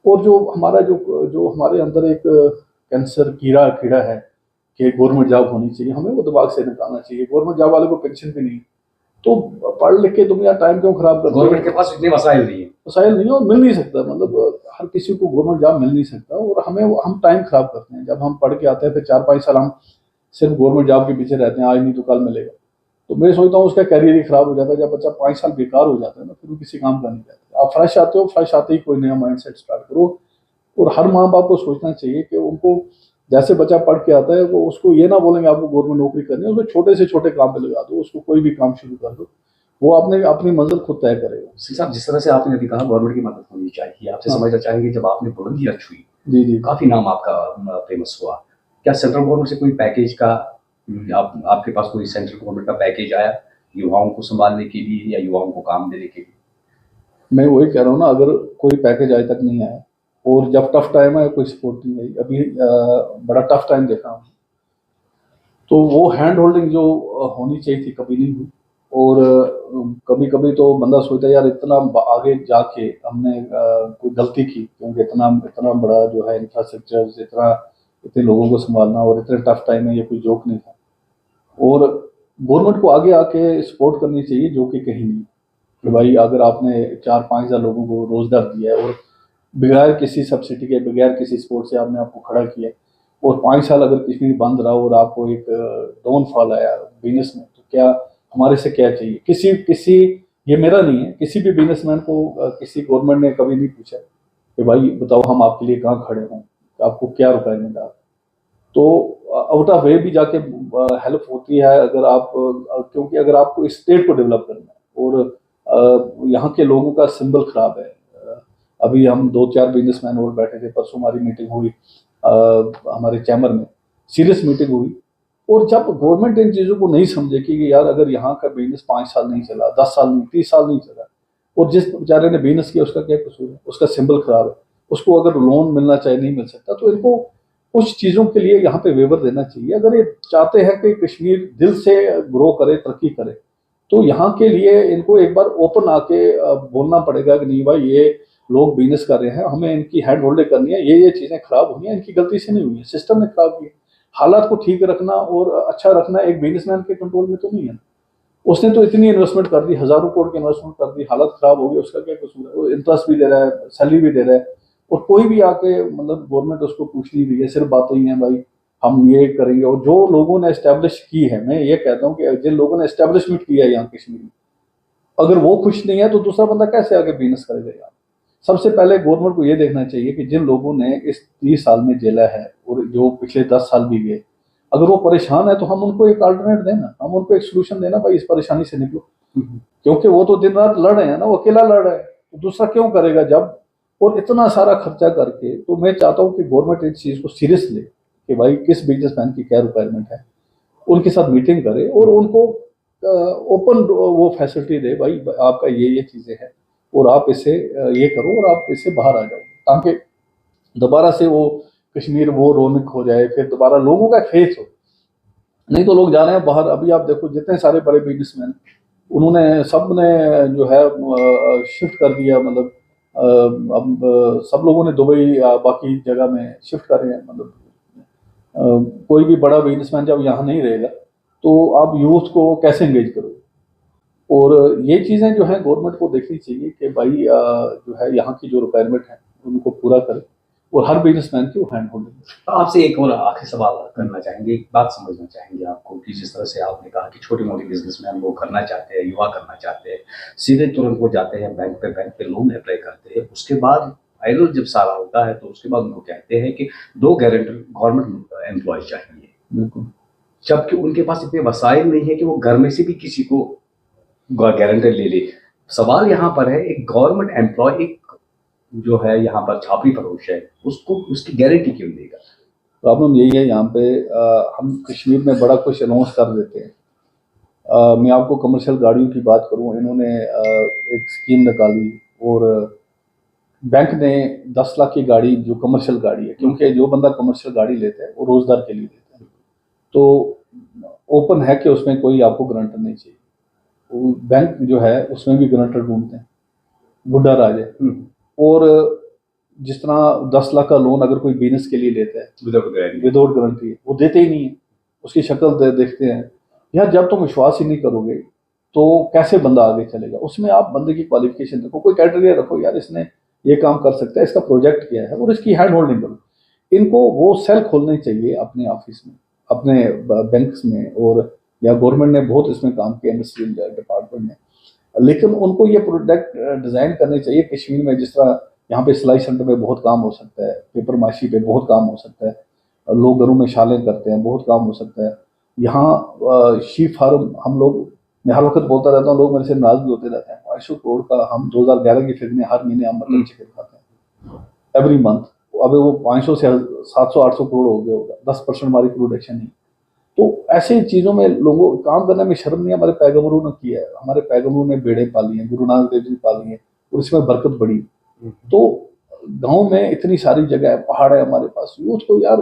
Speaker 2: और जो हमारा जो हमारे अंदर एक कैंसर कीड़ा है कि गवर्नमेंट जॉब होनी चाहिए, हमें वो दिमाग से निकालना चाहिए। गवर्नमेंट जॉब वाले को पेंशन भी नहीं, तो पढ़ लिख के दुनिया टाइम क्यों खराब करती है?
Speaker 1: गवर्नमेंट के पास इतने वसाइल नहीं है।
Speaker 2: वसाइल नहीं है और मिल नहीं सकता, मतलब हर किसी को गवर्नमेंट जॉब मिल नहीं सकता। और हम टाइम खराब करते हैं। जब हम पढ़ के आते हैं फिर 4-5 साल हम सिर्फ गवर्नमेंट जॉब के पीछे रहते हैं, आज नहीं तो कल मिलेगा। तो मैं सोचता हूँ उसका कैरियर ही खराब हो जाता है। जब बच्चा 5 साल बेकार हो जाता है ना, फिर वो किसी काम का नहीं रहता। आप फ्रेश आते हो, फ्रेश आते ही कोई नया माइंड सेट स्टार्ट करो। और हर माँ बाप को सोचना चाहिए कि उनको, जैसे बच्चा पढ़ के आता है, वो उसको ये ना बोलेंगे आपको गवर्नमेंट नौकरी करनी है, उसको छोटे से छोटे काम पे लगा दो, उसको कोई भी काम शुरू कर दो, वो अपनी मंजिल खुद तय करेगा।
Speaker 1: साहब, जिस तरह से आपने अभी कहा गवर्नमेंट की मदद होनी चाहिए, आपसे
Speaker 2: हाँ।
Speaker 1: समझना चाहेंगे, जब आपने बुलंदियां छुई,
Speaker 2: जी जी।
Speaker 1: काफी नाम आपका फेमस हुआ, क्या सेंट्रल गवर्नमेंट से कोई पैकेज का आपके पास कोई सेंट्रल गवर्नमेंट का पैकेज आया युवाओं को संभालने के लिए या युवाओं को काम देने के लिए?
Speaker 2: मैं वही कह रहा हूँ ना, अगर कोई पैकेज आज तक नहीं आया, और जब टफ टाइम है कोई सपोर्ट नहीं आई। अभी बड़ा टफ टाइम देखा हूँ, तो वो हैंड होल्डिंग जो होनी चाहिए थी कभी नहीं हुई। और कभी कभी तो बंदा सोचता है यार इतना आगे जाके हमने कोई गलती की, क्योंकि इतना इतना बड़ा जो है इंफ्रास्ट्रक्चर, इतने लोगों को संभालना और इतने टफ टाइम में, ये कोई जोक नहीं था। और गवर्नमेंट को आगे आके सपोर्ट करनी चाहिए, जो कि कहीं नहीं। कि भाई अगर आपने 4-5 हज़ार लोगों को रोजगार दिया है, और बगैर किसी सब्सिडी के, बगैर किसी सपोर्ट से आपने आपको खड़ा किया, और 5 साल अगर कश्मीर बंद रहा और आपको एक डाउनफॉल आया बिजनेस में, तो क्या हमारे से क्या चाहिए? किसी ये मेरा नहीं है, किसी भी बिजनेसमैन को किसी गवर्नमेंट ने कभी नहीं पूछा कि भाई बताओ हम आपके लिए कहाँ खड़े हों, आपको क्या रिक्वायरमेंट है। तो आउट ऑफ वे भी जाके हेल्प होती है, अगर आप क्योंकि अगर आपको इस स्टेट को डेवलप करना है, और यहाँ के लोगों का सिंबल खराब है। अभी हम 2-4 बिजनेसमैन और बैठे थे, परसों हमारी मीटिंग हुई हमारे चैम्बर में, सीरियस मीटिंग हुई। और जब गवर्नमेंट इन चीज़ों को नहीं समझे कि यार अगर यहाँ का बिजनेस 5 साल नहीं चला, 10 साल नहीं, 30 साल नहीं चला, और जिस बेचारे ने बिजनेस किया उसका क्या कसूर है, उसका सिंबल खराब है, उसको अगर लोन मिलना चाहिए नहीं मिल सकता, तो इनको कुछ चीज़ों के लिए यहाँ पे वेवर देना चाहिए। अगर ये चाहते हैं कि कश्मीर दिल से ग्रो करे, तरक्की करे, तो यहाँ के लिए इनको एक बार ओपन आके बोलना पड़ेगा कि नहीं भाई, ये लोग बिजनेस कर रहे हैं, हमें इनकी हैंड होल्डिंग करनी है, ये चीज़ें खराब हुई हैं, इनकी गलती से नहीं हुई है, सिस्टम ने खराब की। हालात को ठीक रखना और अच्छा रखना एक बिजनेसमैन के कंट्रोल में तो नहीं है। उसने तो इतनी इन्वेस्टमेंट कर दी, हजारों करोड़ की इन्वेस्टमेंट कर दी, हालत खराब हो गई, उसका क्या कसूर है? वो इंटरेस्ट भी दे रहा है, सैलरी भी दे रहा है, और कोई भी आके, मतलब गवर्नमेंट उसको पूछ नहीं रही है, सिर्फ बातें ही हैं भाई हम ये करेंगे। और जो लोगों ने एस्टेब्लिश की है, मैं ये कहता हूँ कि जिन लोगों ने एस्टेब्लिशमेंट की है यहाँ कश्मीर में, अगर वो खुश नहीं है तो दूसरा बंदा कैसे आगे बिजनेस करेगा यहाँ? सबसे पहले गवर्नमेंट को ये देखना चाहिए कि जिन लोगों ने इस 30 साल में जेला है, और जो पिछले 10 साल भी गए, अगर वो परेशान है तो हम उनको एक अल्टरनेट देना, हम उनको एक सोल्यूशन देना, भाई इस परेशानी से निकलो। क्योंकि वो तो दिन रात लड़ रहे हैं ना, वो अकेला लड़ रहा है, तो दूसरा क्यों करेगा जब? और इतना सारा खर्चा करके, तो मैं चाहता हूँ कि गवर्नमेंट इस चीज़ को सीरियस ले कि भाई किस बिजनेसमैन की क्या रिक्वायरमेंट है, उनके साथ मीटिंग करे और उनको ओपन वो फैसिलिटी दे, भाई आपका ये चीज़ें हैं और आप इससे ये करो और आप इससे बाहर आ जाओ, ताकि दोबारा से वो कश्मीर वो रौनक हो जाए, फिर दोबारा लोगों का फेस हो। नहीं तो लोग जा रहे हैं बाहर। अभी आप देखो जितने सारे बड़े बिजनेसमैन, उन्होंने सब ने जो है शिफ्ट कर दिया, मतलब अब सब लोगों ने दुबई या बाकी जगह में शिफ्ट कर रहे हैं। मतलब कोई भी बड़ा बिजनेसमैन जब यहाँ नहीं रहेगा तो आप यूथ को कैसे एंगेज करोगे? और ये चीज़ें जो है गवर्नमेंट को देखनी चाहिए कि भाई जो है यहाँ की जो रिक्वायरमेंट है उनको पूरा करें। और हर बिजनेसमैन की वो हैंड होल्डिंग है।
Speaker 1: आपसे एक और आखिरी सवाल करना चाहेंगे, एक बात समझना चाहेंगे आपको कि जिस तरह से आपने कहा कि छोटी मोटी बिजनेसमैन वो करना चाहते हैं, युवा करना चाहते हैं, सीधे तुरंत वो जाते हैं बैंक पे लोन अप्लाई करते हैं, उसके बाद फाइनल जब सारा होता है तो उसके बाद उनको कहते हैं कि 2 गारंटर गवर्नमेंट एम्प्लॉय चाहिए,
Speaker 2: बिल्कुल।
Speaker 1: जबकि उनके पास इतने वसाइल नहीं है कि वो घर में से भी किसी को गारंटर ले ले। सवाल यहाँ पर है, एक गवर्नमेंट एम्प्लॉय एक जो है यहाँ पर छापरी फरोश है, उसको उसकी गारंटी क्यों देगा?
Speaker 2: प्रॉब्लम यही है यहाँ पे हम कश्मीर में बड़ा कुछ अनाउंस कर देते हैं। मैं आपको कमर्शियल गाड़ियों की बात करूँ, इन्होंने एक स्कीम निकाली और बैंक ने 10 लाख की गाड़ी जो कमर्शियल गाड़ी है, क्योंकि जो बंदा कमर्शियल गाड़ी लेता है वो रोजगार के लिए लेता है, तो ओपन है कि उसमें कोई आपको गारंटर नहीं चाहिए। वो बैंक जो है उसमें भी गारंटर ढूंढते हैं, बुढ़ा राज है। और जिस तरह 10 लाख का लोन अगर कोई बिजनेस के लिए लेता है विदाउट गारंटी, वो देते ही नहीं है, उसकी शक्ल देखते हैं। यार जब तुम विश्वास ही नहीं करोगे तो कैसे बंदा आगे चलेगा? उसमें आप बंदे की क्वालिफिकेशन देखो, कोई क्राइटेरिया रखो, यार इसने ये काम कर सकता है, इसका प्रोजेक्ट क्या है, और इसकी हैंड होल्डिंग करो। इनको वो सेल खोलने चाहिए अपने ऑफिस में, अपने बैंक्स में, और या गवर्नमेंट ने बहुत इसमें काम किया, इंडस्ट्रियल डिपार्टमेंट ने, लेकिन उनको ये प्रोडक्ट डिज़ाइन करने चाहिए कश्मीर में। जिस तरह यहाँ पे सिलाई सेंटर में बहुत काम हो सकता है, पेपर माशी पे बहुत काम हो सकता है, लोग घरों में शालें करते हैं, बहुत काम हो सकता है। यहाँ शी फार्म हम लोग, मैं हर वक्त बोलता रहता हूँ, लोग मेरे से नाराज भी होते रहते हैं, 500 करोड़ का हम 2011 की फिगर में हर महीने हम मटन चिकन खाते हैं एवरी मंथ। अभी वो 500 से 700-800 करोड़ हो गया होगा, 10% हमारी प्रोडक्शन नहीं। तो ऐसे चीज़ों में लोगों को काम करने में शर्म नहीं है। हमारे पैगम्बरों ने किया है, हमारे पैगम्बरोों ने बेड़े पाली हैं, गुरु नानक देव जी पाली हैं, और इसमें बरकत बढ़ी। तो गांव में इतनी सारी जगह है, पहाड़ है हमारे पास, यूथ को यार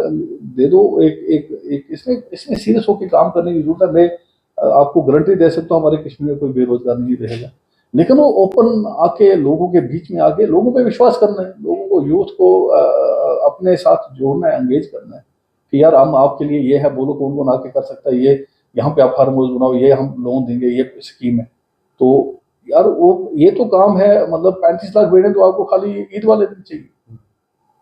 Speaker 2: दे दो एक इसमें सीरियस होकर काम करने की जरूरत है। मैं आपको गारंटी दे सकता हूँ हमारे कश्मीर में कोई बेरोजगार नहीं रहेगा, लेकिन वो ओपन आके लोगों के बीच में आके लोगों पे विश्वास करना है, लोगों को, यूथ को अपने साथ जोड़ना है, एंगेज करना है कि यार हम आपके लिए ये है, बोलो कौन कौन आके कर सकता है, ये यहाँ पे आप फार्म हाउस बनाओ, ये हम लोन देंगे, ये स्कीम है। तो यार वो ये तो काम है, मतलब 35 लाख बेड़े तो आपको खाली ईद वाले दिन चाहिए।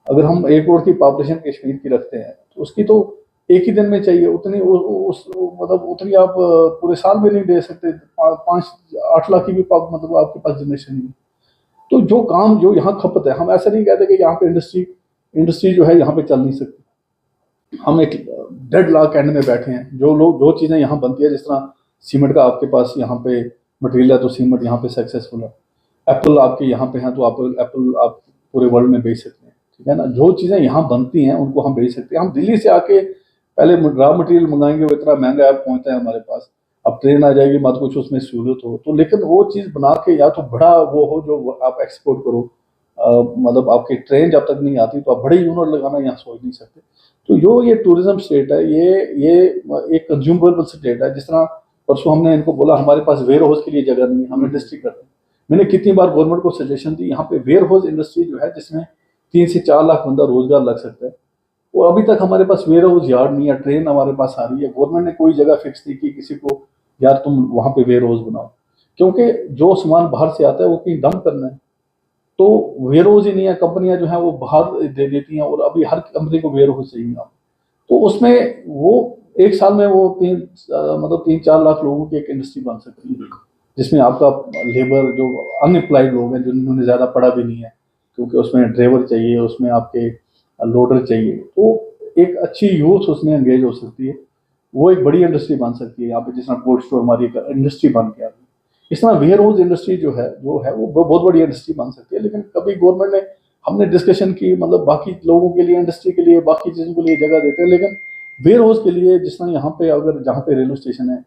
Speaker 2: अगर हम 1 करोड़ की पॉपुलेशन कश्मीर की रखते हैं तो उसकी तो एक ही दिन में चाहिए, उतनी मतलब उतनी आप पूरे साल में नहीं दे सकते। 5-8 लाख की भी मतलब आपके पास जनरेशन नहीं। तो जो काम जो यहाँ खपत है, हम ऐसा नहीं कहते कि यहाँ पे इंडस्ट्री जो है यहाँ पे चल नहीं सकती। हम एक डेड लॉक एंड में बैठे हैं। जो चीज़ें यहाँ बनती है, जिस तरह सीमेंट का आपके पास यहाँ पे मटेरियल है तो सीमेंट यहाँ पे सक्सेसफुल है, एप्पल आपके यहाँ पे हैं तो एप्पल आप पूरे वर्ल्ड में बेच सकते हैं, ठीक है ना। जो चीज़ें यहाँ बनती हैं उनको हम बेच सकते हैं। हम दिल्ली से आके पहले रॉ मटेरियल मंगाएंगे, वो इतना महंगा ऐप पहुँचता है हमारे पास, अब ट्रेन आ जाएगी, मत कुछ उसमें सहूलत हो तो, लेकिन वो चीज़ बना के या तो बड़ा वो हो जो आप एक्सपोर्ट करो, मतलब आपकी ट्रेन जब तक नहीं आती तो आप बड़े यूनिट लगाना यहाँ सोच नहीं सकते। तो ये टूरिज्म स्टेट है, ये एक कंज्यूमेबल स्टेट है। जिस तरह परसों हमने इनको बोला हमारे पास वेयर हाउस के लिए जगह नहीं है, हम इंडस्ट्री करते हैं। मैंने कितनी बार गवर्नमेंट को सजेशन दी, यहाँ पे वेयर हाउस इंडस्ट्री जो है जिसमें 3 से 4 लाख बंदा रोजगार लग सकता है, और अभी तक हमारे पास वेयर हाउस यार्ड नहीं है। ट्रेन हमारे पास आ रही है, गवर्नमेंट ने कोई जगह फिक्स नहीं की किसी को, यार तुम वहाँ पे वेयर हाउस बनाओ, क्योंकि जो सामान बाहर से आता है वो कहीं डंप करना है, तो वेयर हाउस ही नहीं है। कंपनियां जो है वो बाहर दे देती हैं, और अभी हर कंपनी को वेयर हाउस चाहिए। तो उसमें वो एक साल में वो 3-4 लाख लोगों की एक इंडस्ट्री बन सकती है, जिसमें आपका लेबर जो अनएम्प्लॉयड लोग हैं, जिन्होंने ज़्यादा पढ़ा भी नहीं है, क्योंकि उसमें ड्राइवर चाहिए, उसमें आपके लोडर चाहिए, तो एक अच्छी यूथ उसमें एंगेज हो सकती है। वो एक बड़ी इंडस्ट्री बन सकती है यहाँ पे, जिस तरह कोल्ड स्टोर हमारी एक इंडस्ट्री बन के आ गई। इस तरह वेयर हाउस इंडस्ट्री जो है वो बहुत बड़ी इंडस्ट्री बन सकती है। लेकिन कभी गवर्नमेंट ने, हमने डिस्कशन की, मतलब बाकी लोगों के लिए, इंडस्ट्री के लिए, बाकी चीज़ों के लिए जगह देते हैं, लेकिन वेयर हाउस के लिए, जिस तरह यहाँ पे अगर जहाँ पे रेलवे स्टेशन है,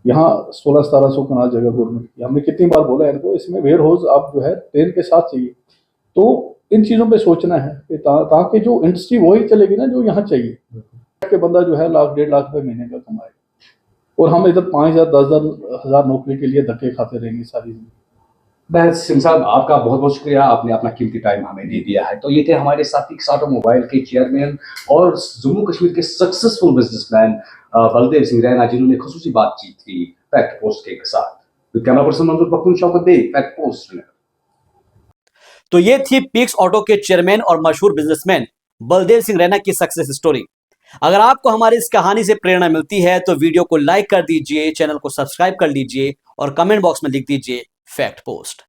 Speaker 2: यहाँ 1600-1700 कनाल जगह गवर्नमेंट की, हमने कितनी बार बोला है इनको, इसमें वेयर हाउस आप जो है ट्रेन के साथ चाहिए। तो इन चीज़ों पे सोचना है कि ताकि जो इंडस्ट्री वही चलेगी ना जो यहाँ चाहिए, कि बंदा जो है 1-1.5 लाख रुपये महीने का कमाएगा, और हम इधर 5,000 10,000 नौकरी के लिए धक्के खाते रहेंगे सारी जिंदगी।
Speaker 1: बस सिंह साहब, आपका बहुत बहुत शुक्रिया, आपने अपना कीमती टाइम हमें दे दिया है। तो ये थे हमारे साथी साटो मोबाइल के चेयरमैन और जम्मू कश्मीर के सक्सेसफुल बिजनेसमैन बलदेव सिंह रैना, जिन्होंने खुसूसी बातचीत की फैक्ट पोस्ट के साथ। कैमरा पर्सन मंजूर पख्तून, शौकत दे, फैक्ट पोस्ट।
Speaker 3: तो ये थी पिक्स ऑटो के चेयरमैन और मशहूर बिजनेसमैन बलदेव सिंह रैना की सक्सेस स्टोरी। अगर आपको हमारी इस कहानी से प्रेरणा मिलती है तो वीडियो को लाइक कर दीजिए, चैनल को सब्सक्राइब कर लीजिए और कमेंट बॉक्स में लिख दीजिए फैक्ट पोस्ट।